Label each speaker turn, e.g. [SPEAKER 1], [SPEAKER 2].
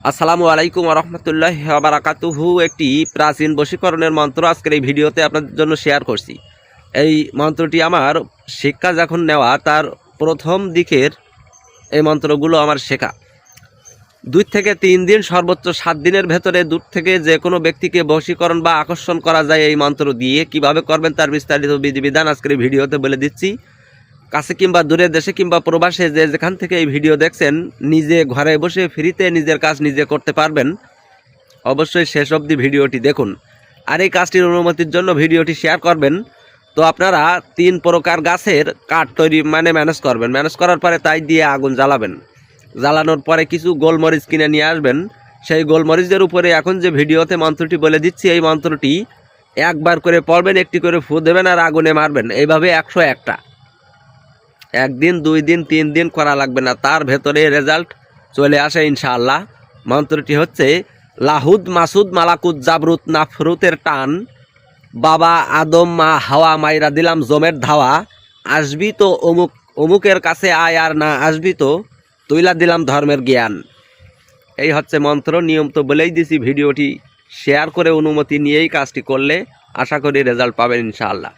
[SPEAKER 1] আসসালামু আলাইকুম রহমতুল্লাহ বারাকাতুহু। একটি প্রাচীন বশীকরণের মন্ত্র আজকের এই ভিডিওতে আপনাদের জন্য শেয়ার করছি। এই মন্ত্রটি আমার শিক্ষা যখন নেওয়া তার প্রথম দিকের এই মন্ত্রগুলো আমার শেখা। 2 থেকে 3 দিন সর্বোচ্চ 7 দিনের ভেতরে দূর থেকে যে কোনো ব্যক্তিকে বশীকরণ বা আকর্ষণ করা যায় এই মন্ত্র দিয়ে। কিভাবে করবেন তার বিস্তারিত বিধিবিধান আজকের এই ভিডিওতে বলে দিচ্ছি। কাছে কিংবা দূরে, দেশে কিংবা প্রবাসে যে যেখান থেকে এই ভিডিও দেখছেন, নিজে ঘরে বসে ফ্রিতে নিজের কাজ নিজে করতে পারবেন। অবশ্যই শেষ অবধি ভিডিওটি দেখুন আর এই কাজটির অনুমতির জন্য ভিডিওটি শেয়ার করবেন। তো আপনারা 3 প্রকার গাছের কাঠ তৈরি ম্যানেজ করবেন। ম্যানেজ করার পরে তাই দিয়ে আগুন জ্বালাবেন। জ্বালানোর পরে কিছু গোলমরিচ কিনে নিয়ে আসবেন। সেই গোলমরিচের উপরে এখন যে ভিডিওতে মন্ত্রটি বলে দিচ্ছি, এই মন্ত্রটি একবার করে পড়বেন, একটি করে ফু দেবেন আর আগুনে মারবেন। এইভাবে 101টা। 1 দিন 2 দিন 3 দিন করা লাগবে না, তার ভেতরে রেজাল্ট চলে আসে ইনশাআল্লাহ। মন্ত্রটি হচ্ছে লাহুদ মাসুদ মালাকুত জাবরুত নাফরুতের টান, বাবা আদম মা হাওয়া মাইরা দিলাম জমের ধাওয়া, আসবি তো অমুক অমুকের কাছে আয় আর না আসবি তো তুইলা দিলাম ধর্মের জ্ঞান। এই হচ্ছে মন্ত্র। নিয়ম তো বলেই দিছি, ভিডিওটি শেয়ার করে অনুমতি নিয়েই কাজটি করলে আশা করি রেজাল্ট পাবেন ইনশাআল্লাহ।